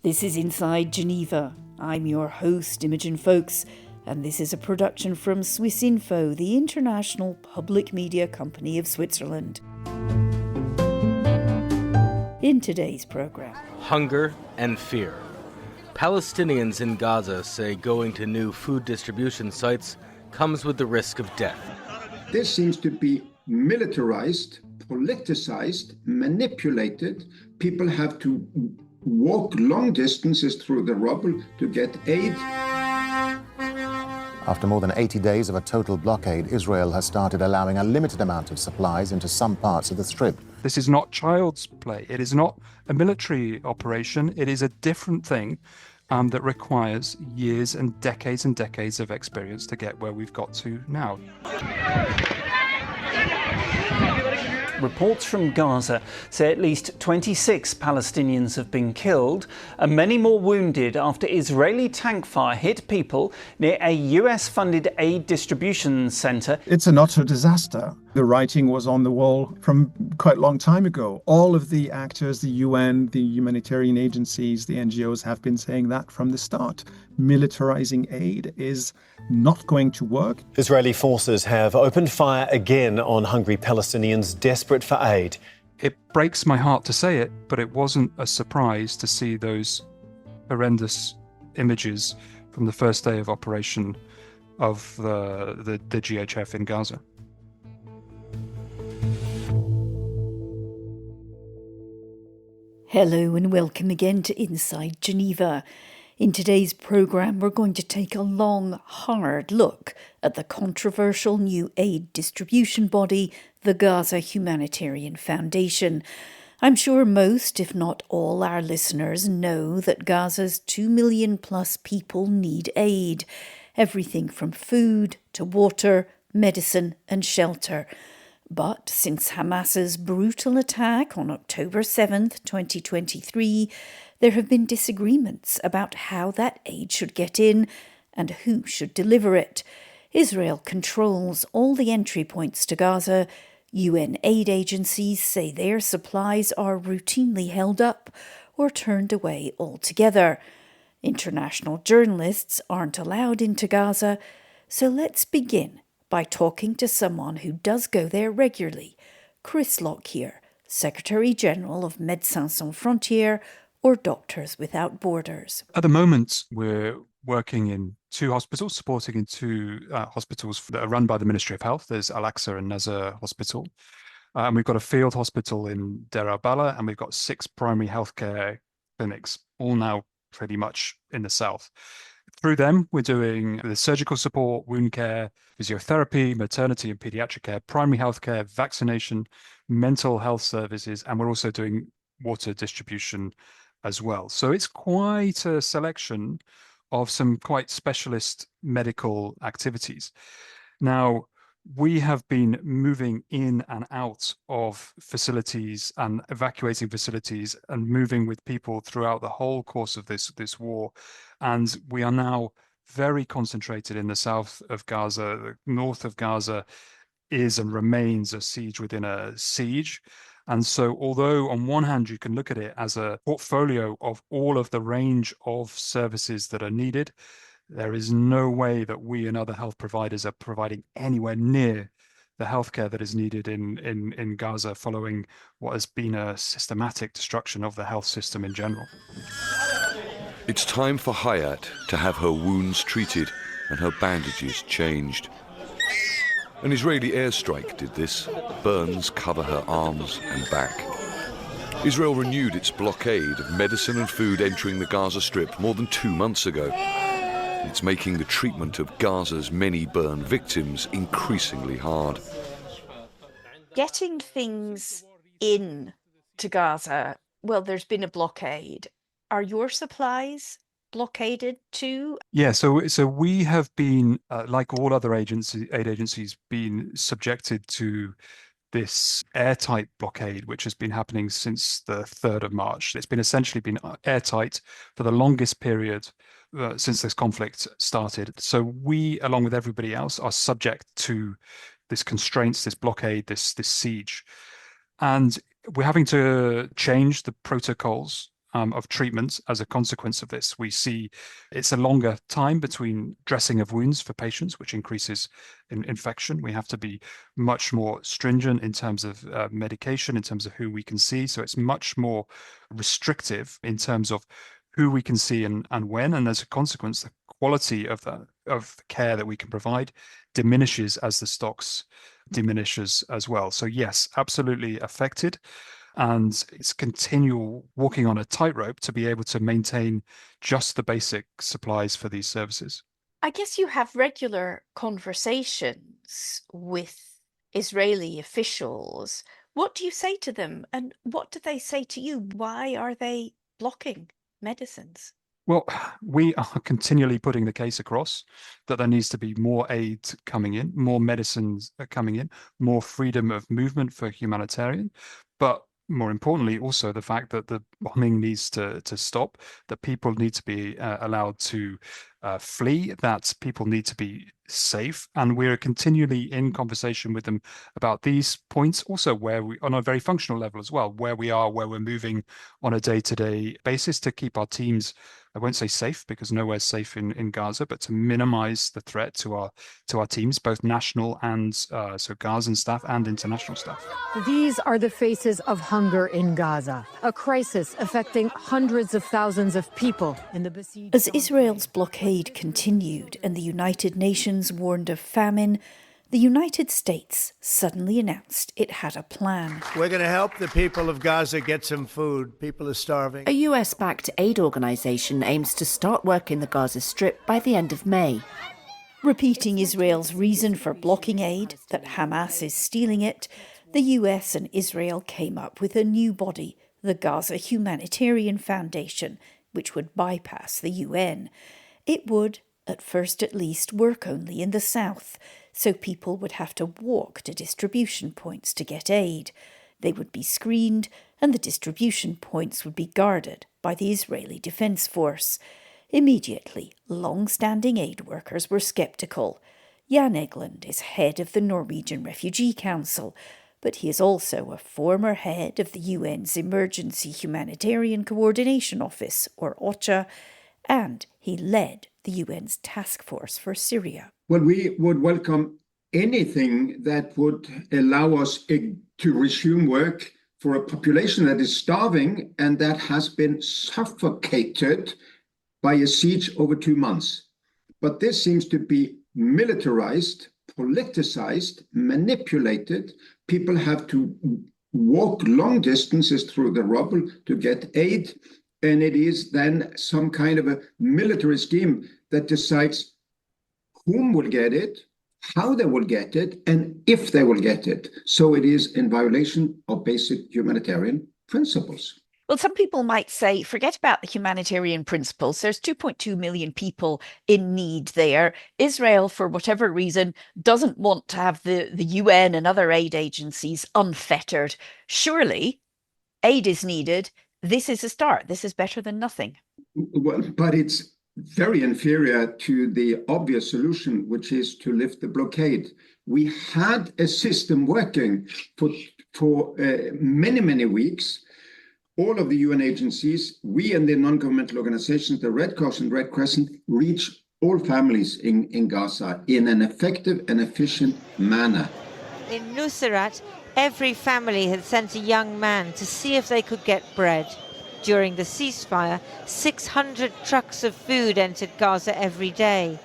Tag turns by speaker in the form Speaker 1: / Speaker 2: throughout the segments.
Speaker 1: This is Inside Geneva. I'm your host, Imogen Folks, and this is a production from Swissinfo, the international public media company of Switzerland. In today's program,
Speaker 2: hunger and fear. Palestinians in Gaza say going to new food distribution sites comes with the risk of death.
Speaker 3: This seems to be militarized, politicized, manipulated. People have to walk long distances through the rubble to get aid.
Speaker 4: After more than 80 days of a total blockade, Israel has started allowing a limited amount of supplies into some parts of the Strip.
Speaker 5: This is not child's play. It is not a military operation. It is a different thing that requires years and decades of experience to get where we've got to now.
Speaker 6: Reports from Gaza say at least 26 Palestinians have been killed and many more wounded after Israeli tank fire hit people near a US-funded aid distribution centre.
Speaker 7: It's an utter disaster. The writing was on the wall from quite a long time ago. All of the actors, the UN, the humanitarian agencies, the NGOs have been saying that from the start. Militarizing aid is not going to work.
Speaker 8: Israeli forces have opened fire again on hungry Palestinians desperate for aid.
Speaker 5: It breaks my heart to say it, but it wasn't a surprise to see those horrendous images from the first day of operation of the GHF in Gaza.
Speaker 1: hello and welcome again to Inside Geneva. In today's programme, we're going to take a long, hard look at the controversial new aid distribution body, the Gaza Humanitarian Foundation. I'm sure most, if not all, our listeners know that Gaza's 2 million plus people need aid. Everything from food to water, medicine and shelter. But since Hamas's brutal attack on October 7th, 2023, there have been disagreements about how that aid should get in and who should deliver it. Israel controls all the entry points to Gaza. UN aid agencies say their supplies are routinely held up or turned away altogether. International journalists aren't allowed into Gaza, so let's begin by talking to someone who does go there regularly, Chris Lockyear, Secretary-General of Médecins Sans Frontières, or Doctors Without Borders.
Speaker 5: At the moment, we're working in two hospitals, supporting in two hospitals that are run by the Ministry of Health. There's Al-Aqsa and Nazar Hospital. And we've got a field hospital in Deir al-Balah, and we've got 6 primary healthcare clinics, all now pretty much in the south. Through them, we're doing the surgical support, wound care, physiotherapy, maternity and pediatric care, primary healthcare, vaccination, mental health services, and we're also doing water distribution as well. So it's quite a selection of some quite specialist medical activities. Now, we have been moving in and out of facilities and evacuating facilities and moving with people throughout the whole course of this war. And we are now very concentrated in the south of Gaza. The north of Gaza is and remains a siege within a siege. And so although on one hand, you can look at it as a portfolio of all of the range of services that are needed, there is no way that we and other health providers are providing anywhere near the healthcare that is needed in Gaza following what has been a systematic destruction of the health system in general.
Speaker 9: It's time for Hayat to have her wounds treated and her bandages changed. An Israeli airstrike did this. Burns cover her arms and back. Israel renewed its blockade of medicine and food entering the Gaza Strip more than 2 months ago. It's making the treatment of Gaza's many burn victims increasingly hard.
Speaker 1: Getting things in to Gaza, well, there's been a blockade. Are your supplies blockaded too?
Speaker 5: Yeah, so we have been, like all other aid agencies, been subjected to this airtight blockade, which has been happening since the 3rd of March. It's been essentially been airtight for the longest period since this conflict started. So we, along with everybody else, are subject to this constraints, this blockade, this siege. And we're having to change the protocols of treatment as a consequence of this. We see it's a longer time between dressing of wounds for patients, which increases infection. We have to be much more stringent in terms of medication, in terms of who we can see. So it's much more restrictive in terms of who we can see and when. And as a consequence, the quality of the care that we can provide diminishes as the stocks diminishes as well. So yes, absolutely affected. And it's continual walking on a tightrope to be able to maintain just the basic supplies for these services.
Speaker 1: I guess you have regular conversations with Israeli officials. What do you say to them, and what do they say to you? Why are they blocking medicines?
Speaker 5: Well, we are continually putting the case across that there needs to be more aid coming in, more medicines coming in, more freedom of movement for humanitarian. But more importantly, also the fact that the bombing needs to stop, that people need to be allowed to flee, that people need to be safe. And we're continually in conversation with them about these points, also where we, on a very functional level as well, where we are, where we're moving on a day-to-day basis to keep our teams, I won't say safe because nowhere's safe in Gaza, but to minimize the threat to our teams, both national and so Gazan staff and international staff.
Speaker 10: These are the faces of hunger in Gaza, a crisis affecting hundreds of thousands of people in the besieged.
Speaker 1: As Israel's blockade continued and the United Nations warned of famine, the United States suddenly announced it had a plan.
Speaker 11: We're going to help the people of Gaza get some food. People are starving.
Speaker 12: A US-backed aid organisation aims to start work in the Gaza Strip by the end of May.
Speaker 1: Repeating Israel's reason for blocking aid, that Hamas is stealing it, the US and Israel came up with a new body, the Gaza Humanitarian Foundation, which would bypass the UN. It would, at first at least, work only in the south, so people would have to walk to distribution points to get aid. They would be screened, and the distribution points would be guarded by the Israeli Defense Force. Immediately, long-standing aid workers were sceptical. Jan Egeland is head of the Norwegian Refugee Council, but he is also a former head of the UN's Emergency Humanitarian Coordination Office, or OCHA, and he led the UN's task force for Syria.
Speaker 3: Well, we would welcome anything that would allow us to resume work for a population that is starving and that has been suffocated by a siege over 2 months. But this seems to be militarized, politicized, manipulated. People have to walk long distances through the rubble to get aid. And it is then some kind of a military scheme that decides whom will get it, how they will get it, and if they will get it. So it is in violation of basic humanitarian principles.
Speaker 1: Well, some people might say, forget about the humanitarian principles. There's 2.2 million people in need there. Israel, for whatever reason, doesn't want to have the UN and other aid agencies unfettered. Surely, aid is needed. This is a start. This is better than nothing.
Speaker 3: Well, but it's very inferior to the obvious solution, which is to lift the blockade. We had a system working for many, many weeks. All of the UN agencies, we and the non-governmental organizations, the Red Cross and Red Crescent, reach all families in Gaza in an effective and efficient manner.
Speaker 13: In Nusrat, every family had sent a young man to see if they could get bread. During the ceasefire, 600 trucks of food entered Gaza every day.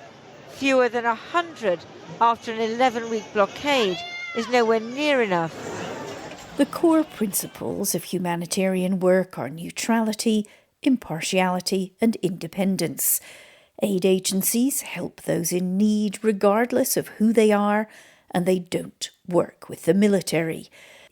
Speaker 13: Fewer than 100 after an 11-week blockade is nowhere near enough.
Speaker 1: The core principles of humanitarian work are neutrality, impartiality, and independence. Aid agencies help those in need regardless of who they are, and they don't work with the military.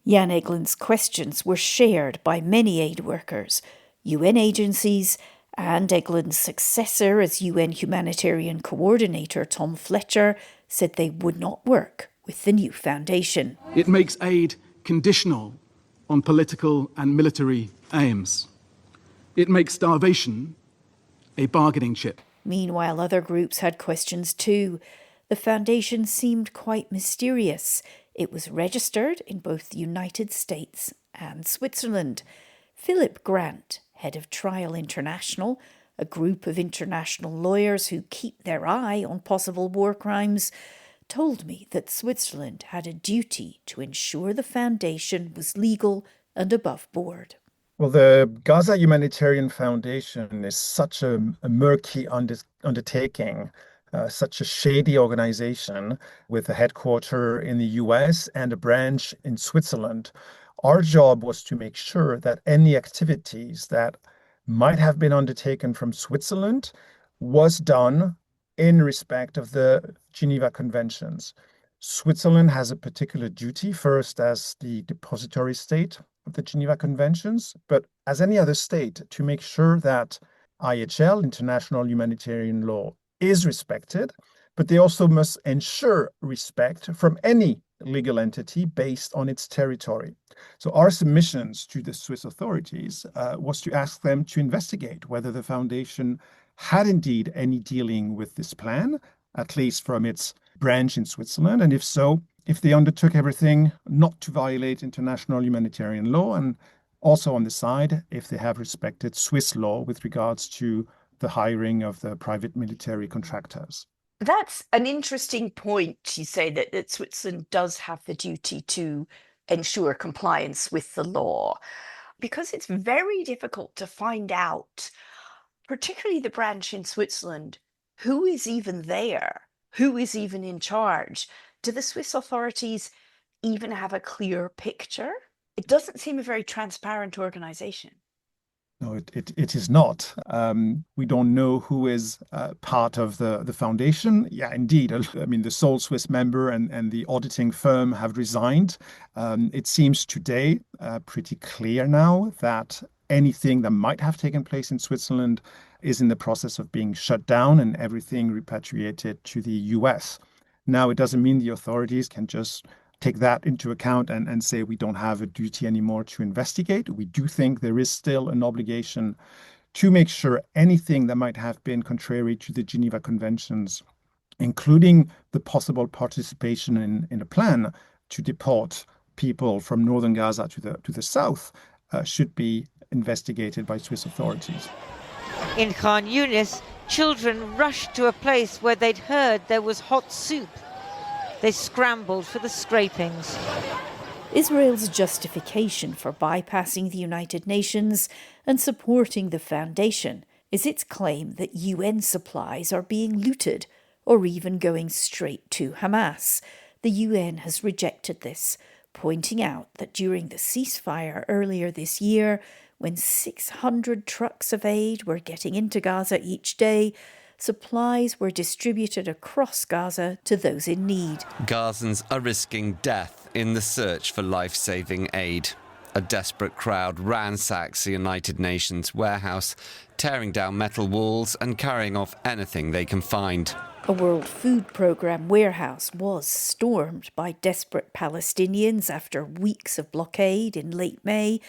Speaker 1: Jan Egeland's questions were shared by many aid workers, UN agencies, and Egeland's successor as UN Humanitarian Coordinator Tom Fletcher said they would not work with the new foundation.
Speaker 14: It makes aid conditional on political and military aims. It makes starvation a bargaining chip.
Speaker 1: Meanwhile, other groups had questions too. The foundation seemed quite mysterious. It was registered in both the United States and Switzerland. Philip Grant, head of Trial International, a group of international lawyers who keep their eye on possible war crimes, told me that Switzerland had a duty to ensure the foundation was legal and above board.
Speaker 7: Well, the Gaza Humanitarian Foundation is such a murky undertaking, such a shady organization with a headquarters in the US and a branch in Switzerland. Our job was to make sure that any activities that might have been undertaken from Switzerland was done in respect of the Geneva Conventions. Switzerland has a particular duty, first as the depository state of the Geneva Conventions, but as any other state, to make sure that IHL, international humanitarian law, is respected, but they also must ensure respect from any legal entity based on its territory. So our submissions to the Swiss authorities was to ask them to investigate whether the foundation had indeed any dealing with this plan, at least from its branch in Switzerland, and if so, if they undertook everything not to violate international humanitarian law, and also on the side, if they have respected Swiss law with regards to the hiring of the private military contractors.
Speaker 15: That's an interesting point. You say that Switzerland does have the duty to ensure compliance with the law, because it's very difficult to find out, particularly the branch in Switzerland, who is even there, who is even in charge. Do the Swiss authorities even have a clear picture? It doesn't seem a very transparent organization.
Speaker 7: No, it is not. We don't know who is part of the foundation. Yeah, indeed. I mean, the sole Swiss member and the auditing firm have resigned. It seems today pretty clear now that anything that might have taken place in Switzerland is in the process of being shut down and everything repatriated to the US. Now, it doesn't mean the authorities can just take that into account and say we don't have a duty anymore to investigate. We do think there is still an obligation to make sure anything that might have been contrary to the Geneva Conventions, including the possible participation in a plan to deport people from northern Gaza to the south, should be investigated by Swiss authorities.
Speaker 13: In Khan Yunis, children rushed to a place where they'd heard there was hot soup. They scrambled for the scrapings.
Speaker 1: Israel's justification for bypassing the United Nations and supporting the foundation is its claim that UN supplies are being looted or even going straight to Hamas. The UN has rejected this, pointing out that during the ceasefire earlier this year, when 600 trucks of aid were getting into Gaza each day, supplies were distributed across Gaza to those in need.
Speaker 16: Gazans are risking death in the search for life-saving aid. A desperate crowd ransacks the United Nations warehouse, tearing down metal walls and carrying off anything they can find.
Speaker 1: A World Food Programme warehouse was stormed by desperate Palestinians after weeks of blockade in late May.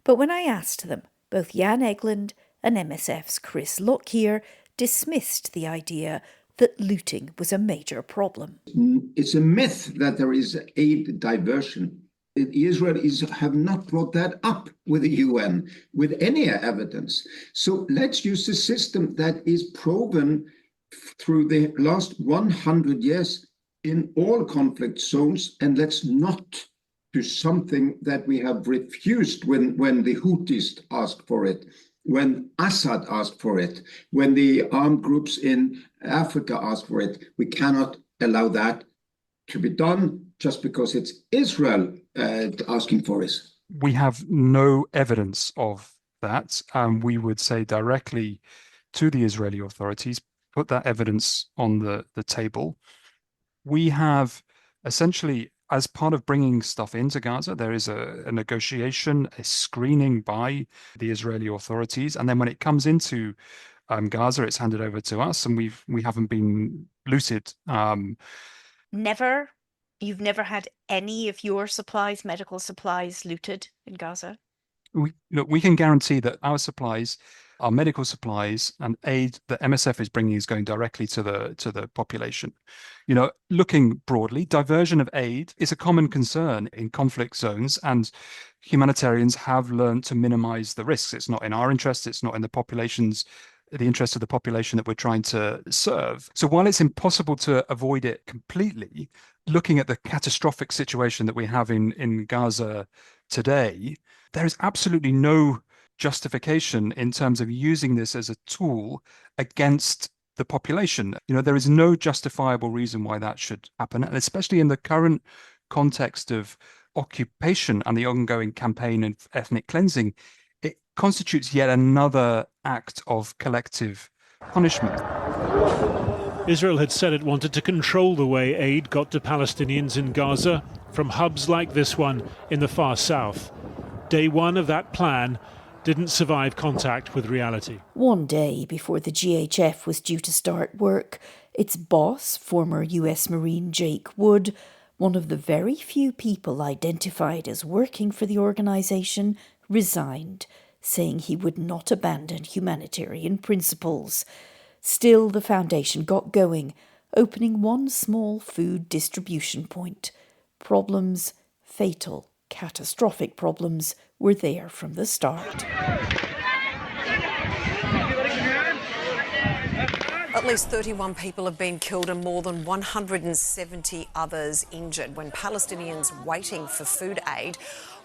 Speaker 1: But when I asked them, both Jan Egeland and MSF's Chris Lockyear dismissed the idea that looting was a major problem.
Speaker 3: It's a myth that there is aid diversion. Israelis have not brought that up with the UN with any evidence. So let's use a system that is proven through the last 100 years in all conflict zones, and let's not do something that we have refused when the Houthis asked for it, when Assad asked for it, when the armed groups in Africa asked for it. We cannot allow that to be done just because it's Israel asking for it.
Speaker 5: We have no evidence of that. We would say directly to the Israeli authorities, put that evidence on the table. We have essentially, as part of bringing stuff into Gaza, there is a negotiation, a screening by the Israeli authorities. And then when it comes into Gaza, it's handed over to us, and we haven't been looted.
Speaker 15: Never? You've never had any of your supplies, medical supplies, looted in Gaza?
Speaker 5: We can guarantee that our supplies our medical supplies and aid that MSF is bringing is going directly to the population. Looking broadly, diversion of aid is a common concern in conflict zones, and humanitarians have learned to minimize the risks. It's not in our interest, it's not in the interest of the population that we're trying to serve. So while it's impossible to avoid it completely, looking at the catastrophic situation that we have in Gaza today, there is absolutely no justification in terms of using this as a tool against the population. There is no justifiable reason why that should happen, and especially in the current context of occupation and the ongoing campaign of ethnic cleansing, it constitutes yet another act of collective punishment.
Speaker 17: Israel had said it wanted to control the way aid got to Palestinians in Gaza from hubs like this one in the far south. Day one of that plan didn't survive contact with reality.
Speaker 1: One day before the GHF was due to start work, its boss, former US Marine Jake Wood, one of the very few people identified as working for the organisation, resigned, saying he would not abandon humanitarian principles. Still, the foundation got going, opening one small food distribution point. Problems, fatal, catastrophic problems, were there from the start.
Speaker 18: At least 31 people have been killed and more than 170 others injured when Palestinians waiting for food aid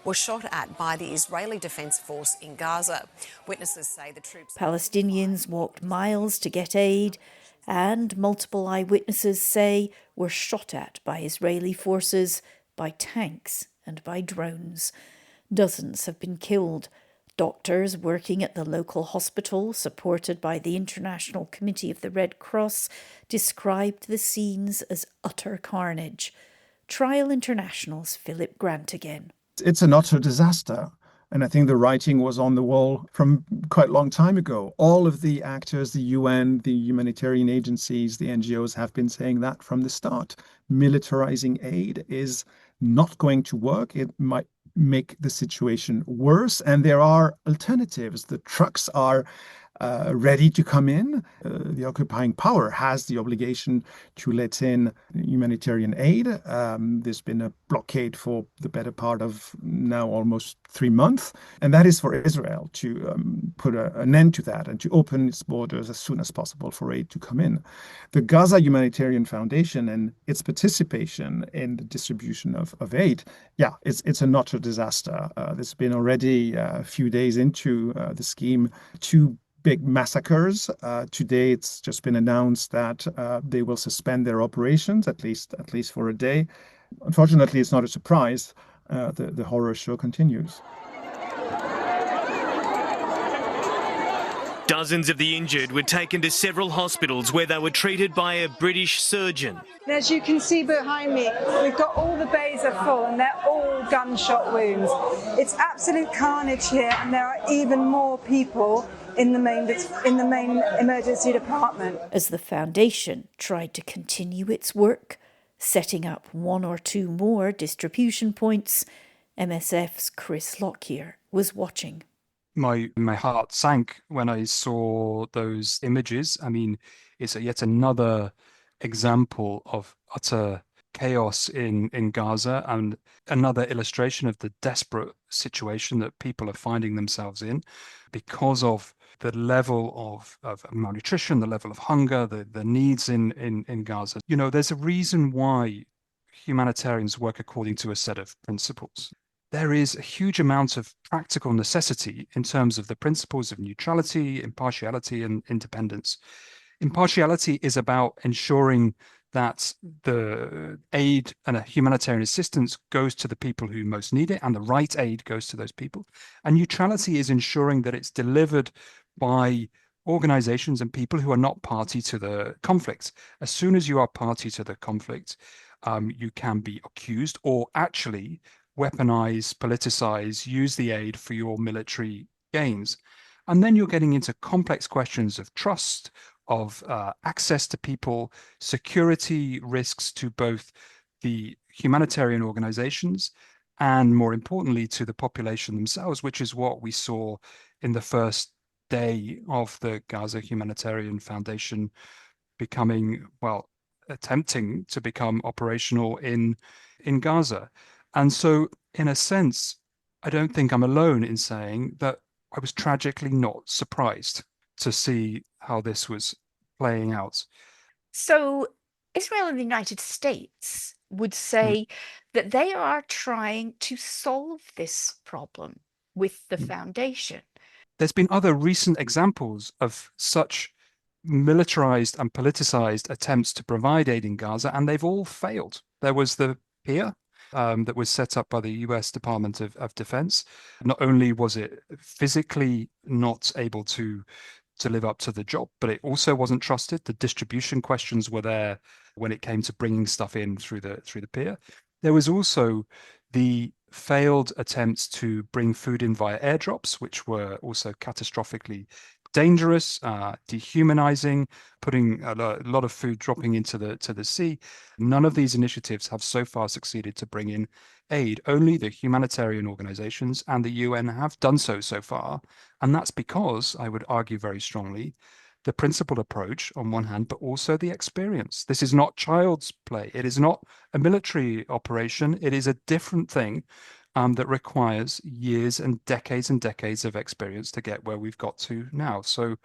Speaker 18: were shot at by the Israeli Defense Force in Gaza. Witnesses say the troops...
Speaker 1: Palestinians walked miles to get aid, and multiple eyewitnesses say were shot at by Israeli forces, by tanks and by drones. Dozens have been killed. Doctors working at the local hospital, supported by the International Committee of the Red Cross, described the scenes as utter carnage. Trial International's Philip Grant again.
Speaker 7: It's an utter disaster. And I think the writing was on the wall from quite a long time ago. All of the actors, the UN, the humanitarian agencies, the NGOs have been saying that from the start. Militarizing aid is not going to work. It might make the situation worse. And there are alternatives. The trucks are ready to come in. The occupying power has the obligation to let in humanitarian aid. There's been a blockade for the better part of now almost 3 months. And that is for Israel to put an end to that and to open its borders as soon as possible for aid to come in. The Gaza Humanitarian Foundation and its participation in the distribution of aid, it's an utter disaster. There's been already a few days into the scheme, 2 big massacres. Today, it's just been announced that they will suspend their operations, at least for a day. Unfortunately, it's not a surprise. The horror show continues.
Speaker 19: Dozens of the injured were taken to several hospitals where they were treated by a British surgeon.
Speaker 20: As you can see behind me, we've got all the bays are full and they're all gunshot wounds. It's absolute carnage here, and there are even more people in the main emergency department.
Speaker 1: As the foundation tried to continue its work, setting up 1 or 2 more distribution points, MSF's Chris Lockyear was watching.
Speaker 5: My heart sank when I saw those images. I mean, it's yet another example of utter chaos in Gaza, and another illustration of the desperate situation that people are finding themselves in because of the level of malnutrition, the level of hunger, the needs in Gaza. There's a reason why humanitarians work according to a set of principles. There is a huge amount of practical necessity in terms of the principles of neutrality, impartiality, and independence. Impartiality is about ensuring that the aid and a humanitarian assistance goes to the people who most need it, and the right aid goes to those people. And neutrality is ensuring that it's delivered by organizations and people who are not party to the conflict. As soon as you are party to the conflict, you can be accused or actually weaponize, politicize, use the aid for your military gains. And then you're getting into complex questions of trust, of access to people, security risks to both the humanitarian organizations and, more importantly, to the population themselves, which is what we saw in the first day of the Gaza Humanitarian Foundation becoming, well, attempting to become operational in Gaza. And so, in a sense, I don't think I'm alone in saying that I was tragically not surprised to see how this was playing out.
Speaker 15: So Israel and the United States would say that they are trying to solve this problem with the foundation.
Speaker 5: There's been other recent examples of such militarized and politicized attempts to provide aid in Gaza, and they've all failed. There was the pier that was set up by the US Department of Defense. Not only was it physically not able to live up to the job, but it also wasn't trusted. The distribution questions were there when it came to bringing stuff in through the pier. There was also the failed attempts to bring food in via airdrops, which were also catastrophically dangerous, dehumanizing, putting a lot of food dropping into the sea. None of these initiatives have so far succeeded to bring in aid. Only the humanitarian organizations and the UN have done so far. And that's because, I would argue very strongly, the principled approach on one hand, but also the experience. This is not child's play. It is not a military operation. It is a different thing that requires years and decades of experience to get where we've got to now. So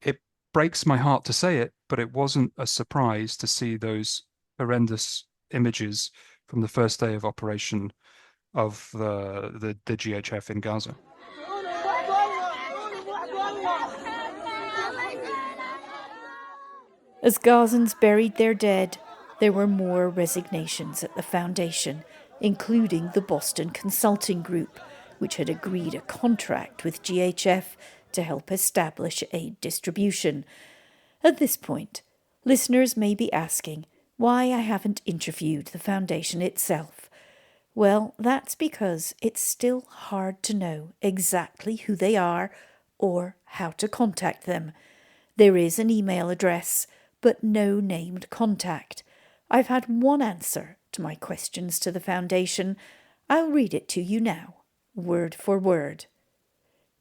Speaker 5: it breaks my heart to say it, but it wasn't a surprise to see those horrendous images from the first day of operation of the GHF in Gaza.
Speaker 1: As Gazans buried their dead, there were more resignations at the foundation, including the Boston Consulting Group, which had agreed a contract with GHF to help establish aid distribution. At this point, listeners may be asking why I haven't interviewed the foundation itself. Well, that's because it's still hard to know exactly who they are or how to contact them. There is an email address, but no named contact. I've had one answer to my questions to the foundation. I'll read it to you now, word for word.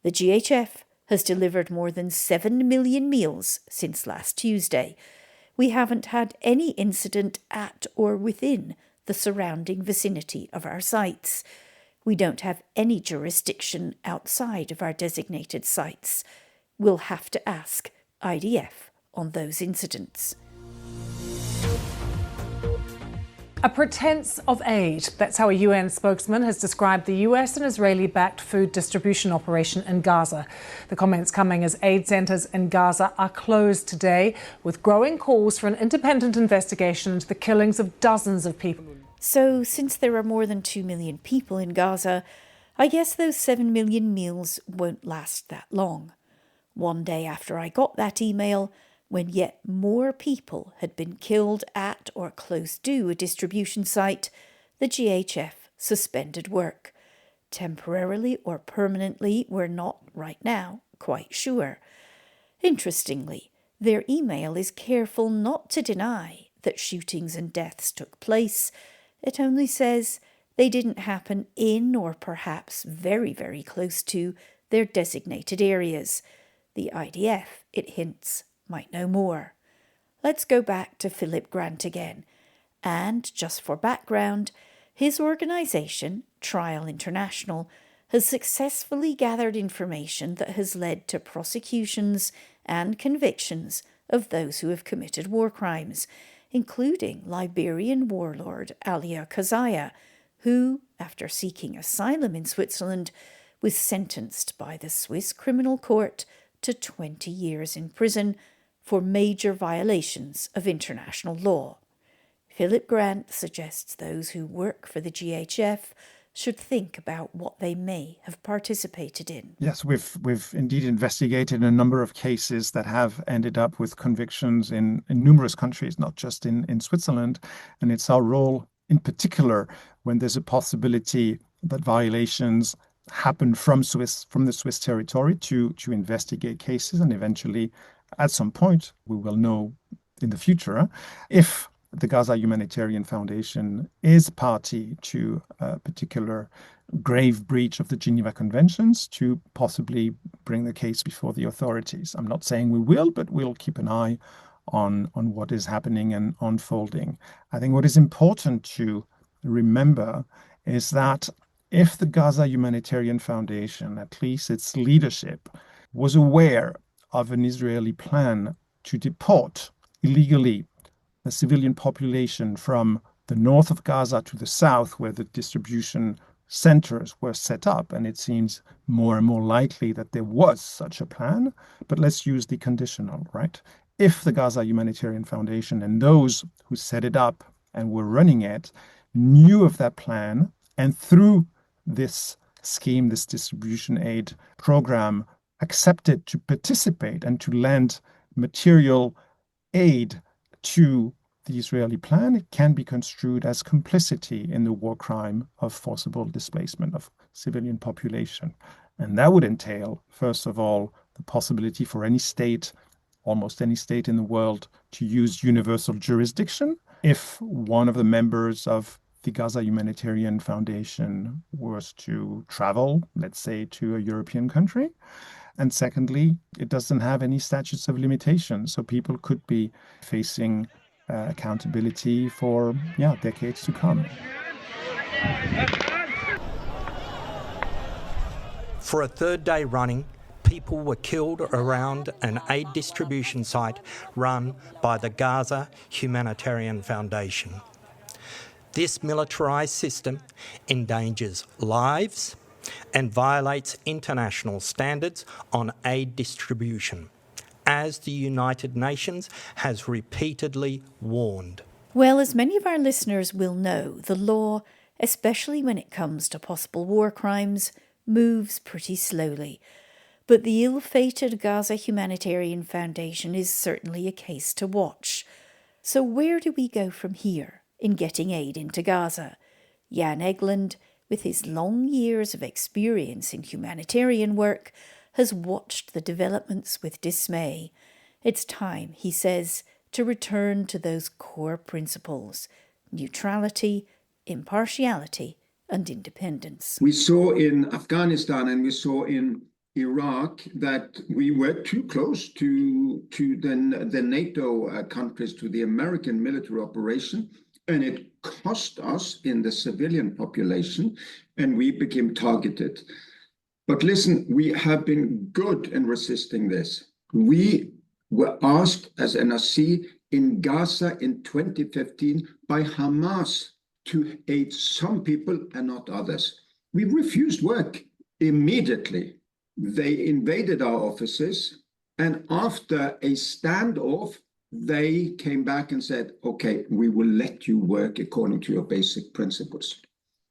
Speaker 1: The GHF has delivered more than 7 million meals since last Tuesday. We haven't had any incident at or within the surrounding vicinity of our sites. We don't have any jurisdiction outside of our designated sites. We'll have to ask IDF on those incidents.
Speaker 21: A pretense of aid. That's how a UN spokesman has described the US and Israeli-backed food distribution operation in Gaza. The comments coming as aid centres in Gaza are closed today, with growing calls for an independent investigation into the killings of dozens of people.
Speaker 1: So, since there are more than 2 million people in Gaza, I guess those 7 million meals won't last that long. One day after I got that email, when yet more people had been killed at or close to a distribution site, the GHF suspended work. Temporarily or permanently, we're not, right now, quite sure. Interestingly, their email is careful not to deny that shootings and deaths took place. It only says they didn't happen in or perhaps very, very close to their designated areas. The IDF, it hints, might know more. Let's go back to Philip Grant again. And just for background, his organisation, Trial International, has successfully gathered information that has led to prosecutions and convictions of those who have committed war crimes, including Liberian warlord Alia Kazaya, who, after seeking asylum in Switzerland, was sentenced by the Swiss criminal court to 20 years in prison for major violations of international law. Philip Grant suggests those who work for the GHF should think about what they may have participated in.
Speaker 7: Yes, we've indeed investigated a number of cases that have ended up with convictions in numerous countries, not just in Switzerland. And it's our role in particular when there's a possibility that violations happen from the Swiss territory to investigate cases, and eventually at some point we will know in the future if the Gaza Humanitarian Foundation is party to a particular grave breach of the Geneva Conventions to possibly bring the case before the authorities. I'm not saying we will, but we'll keep an eye on what is happening and unfolding. I think what is important to remember is that if the Gaza Humanitarian Foundation, at least its leadership, was aware of an Israeli plan to deport illegally the civilian population from the north of Gaza to the south, where the distribution centers were set up, and it seems more and more likely that there was such a plan, but let's use the conditional, right? If the Gaza Humanitarian Foundation and those who set it up and were running it knew of that plan, and through this scheme, this distribution aid program, accepted to participate and to lend material aid to the Israeli plan, it can be construed as complicity in the war crime of forcible displacement of civilian population. And that would entail, first of all, the possibility for any state, almost any state in the world, to use universal jurisdiction if one of the members of the Gaza Humanitarian Foundation was to travel, let's say, to a European country. And secondly, it doesn't have any statutes of limitation, so people could be facing accountability for decades to come.
Speaker 2: For a third day running, people were killed around an aid distribution site run by the Gaza Humanitarian Foundation. This militarized system endangers lives and violates international standards on aid distribution, as the United Nations has repeatedly warned.
Speaker 1: Well, as many of our listeners will know, the law, especially when it comes to possible war crimes, moves pretty slowly. But the ill-fated Gaza Humanitarian Foundation is certainly a case to watch. So where do we go from here in getting aid into Gaza? Jan Egeland, with his long years of experience in humanitarian work, has watched the developments with dismay. It's time, he says, to return to those core principles: neutrality, impartiality, and independence.
Speaker 3: We saw in Afghanistan and we saw in Iraq that we were too close to the NATO countries, to the American military operation, and it cost us in the civilian population, and we became targeted. But listen, we have been good in resisting this. We were asked as NRC in Gaza in 2015 by Hamas to aid some people and not others. We refused work immediately. They invaded our offices, and after a standoff, they came back and said, okay, we will let you work according to your basic principles.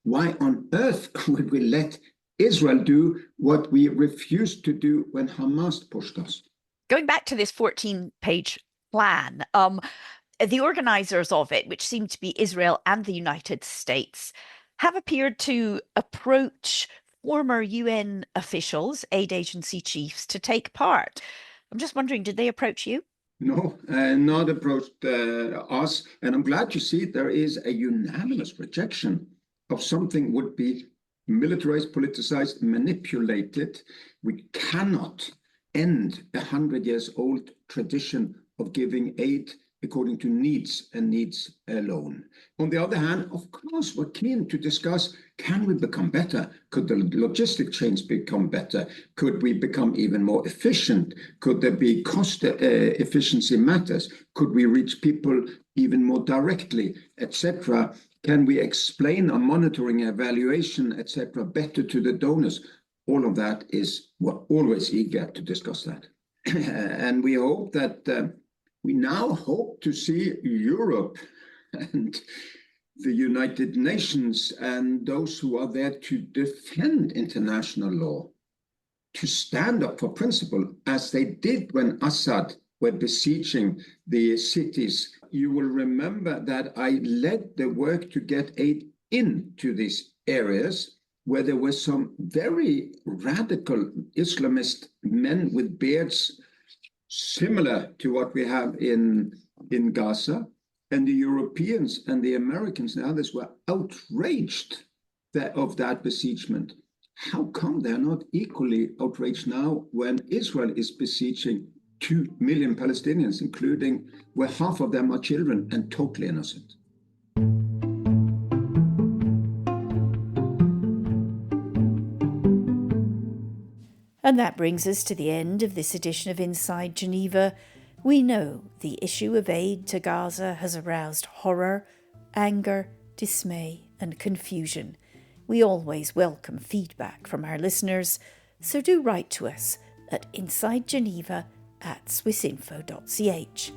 Speaker 3: Why on earth would we let Israel do what we refused to do when Hamas pushed us?
Speaker 15: Going back to this 14-page plan, the organizers of it, which seem to be Israel and the United States, have appeared to approach former UN officials, aid agency chiefs, to take part. I'm just wondering, did they approach you?
Speaker 3: No, not approached us. And I'm glad to see there is a unanimous rejection of something would be militarized, politicized, manipulated. We cannot end a 100-year-old tradition of giving aid according to needs and needs alone. On the other hand, of course, we're keen to discuss, can we become better? Could the logistic chains become better? Could we become even more efficient? Could there be cost efficiency matters? Could we reach people even more directly, etc.? Can we explain our monitoring, evaluation, etc., better to the donors? All of that we're always eager to discuss that. And we hope that we now hope to see Europe and the United Nations and those who are there to defend international law, to stand up for principle, as they did when Assad were besieging the cities. You will remember that I led the work to get aid into these areas where there were some very radical Islamist men with beards, similar to what we have in Gaza. And the Europeans and the Americans and others were outraged of that besiegement. How come they're not equally outraged now when Israel is besieging 2 million Palestinians, including where half of them are children and totally innocent?
Speaker 1: And that brings us to the end of this edition of Inside Geneva. We know the issue of aid to Gaza has aroused horror, anger, dismay and confusion. We always welcome feedback from our listeners, so do write to us at insidegeneva@swissinfo.ch.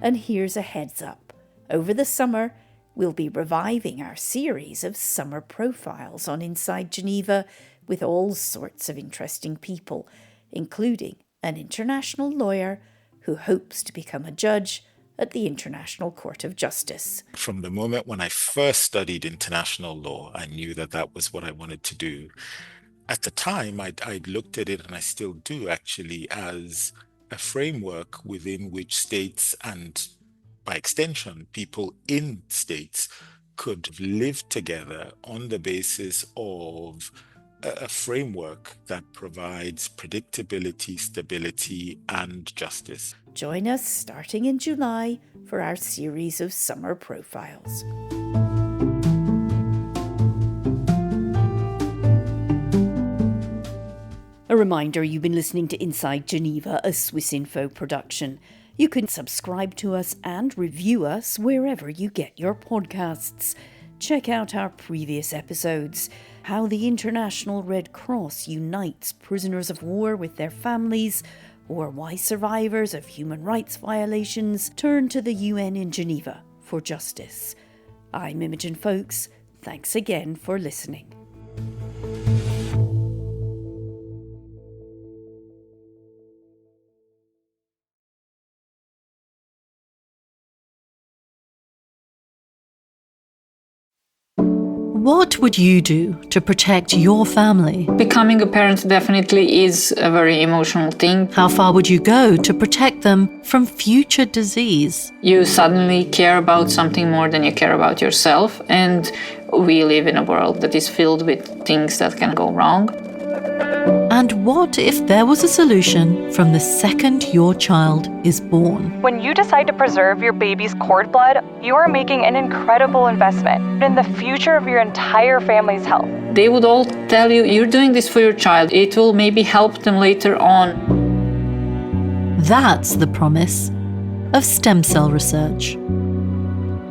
Speaker 1: And here's a heads up. Over the summer, we'll be reviving our series of summer profiles on Inside Geneva with all sorts of interesting people, including an international lawyer who hopes to become a judge at the International Court of Justice.
Speaker 4: From the moment when I first studied international law, I knew that that was what I wanted to do. At the time, I looked at it, and I still do actually, as a framework within which states and, by extension, people in states could live together on the basis of a framework that provides predictability, stability, and justice.
Speaker 1: Join us starting in July for our series of summer profiles. A reminder, you've been listening to Inside Geneva, a Swiss Info production. You can subscribe to us and review us wherever you get your podcasts. Check out our previous episodes, how the International Red Cross unites prisoners of war with their families, or why survivors of human rights violations turn to the UN in Geneva for justice. I'm Imogen Folks. Thanks again for listening.
Speaker 22: What would you do to protect your family?
Speaker 23: Becoming a parent definitely is a very emotional thing.
Speaker 22: How far would you go to protect them from future disease?
Speaker 23: You suddenly care about something more than you care about yourself, and we live in a world that is filled with things that can go wrong.
Speaker 22: And what if there was a solution from the second your child is born?
Speaker 24: When you decide to preserve your baby's cord blood, you are making an incredible investment in the future of your entire family's health.
Speaker 23: They would all tell you, you're doing this for your child. It will maybe help them later on.
Speaker 22: That's the promise of stem cell research.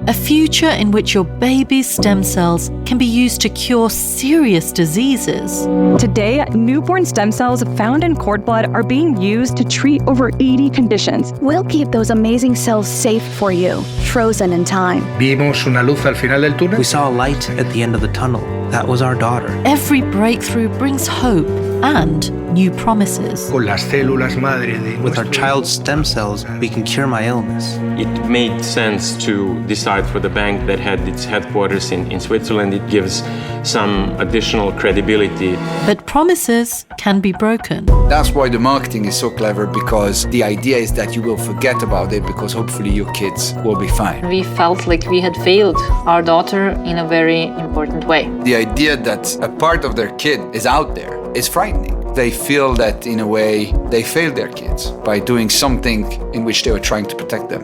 Speaker 22: A future in which your baby's stem cells can be used to cure serious diseases.
Speaker 24: Today, newborn stem cells found in cord blood are being used to treat over 80 conditions.
Speaker 25: We'll keep those amazing cells safe for you, frozen in time.
Speaker 26: Vimos una luz al final del túnel. We saw a light at the end of the tunnel. That was our daughter.
Speaker 22: Every breakthrough brings hope and new promises.
Speaker 26: Con las células madre de With our child's stem cells, we can cure my illness.
Speaker 27: It made sense to decide for the bank that had its headquarters in Switzerland. It gives some additional credibility.
Speaker 22: But promises can be broken.
Speaker 28: That's why the marketing is so clever, because the idea is that you will forget about it because hopefully your kids will be fine.
Speaker 23: We felt like we had failed our daughter in a very important way.
Speaker 28: The idea that a part of their kid is out there is frightening. They feel that, in a way, they failed their kids by doing something in which they were trying to protect them.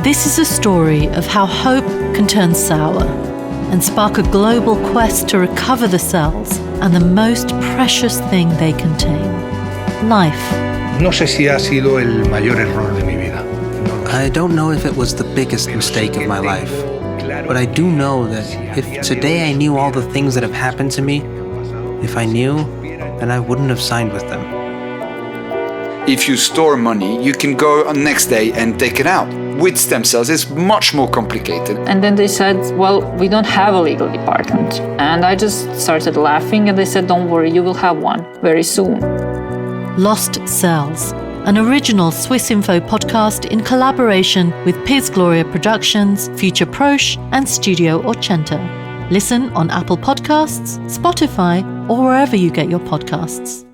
Speaker 22: This is a story of how hope can turn sour and spark a global quest to recover the cells and the most precious thing they contain: life.
Speaker 26: No sé si ha sido el mayor error de mi vida. I don't know if it was the biggest mistake of my life, but I do know that if today I knew all the things that have happened to me, if I knew, then I wouldn't have signed with them.
Speaker 28: If you store money, you can go on next day and take it out. With stem cells, it's much more complicated.
Speaker 23: And then they said, well, we don't have a legal department. And I just started laughing, and they said, don't worry, you will have one very soon.
Speaker 22: Lost Cells, an original Swiss Info podcast in collaboration with Piz Gloria Productions, Future Proche and Studio Orcenta. Listen on Apple Podcasts, Spotify, or wherever you get your podcasts.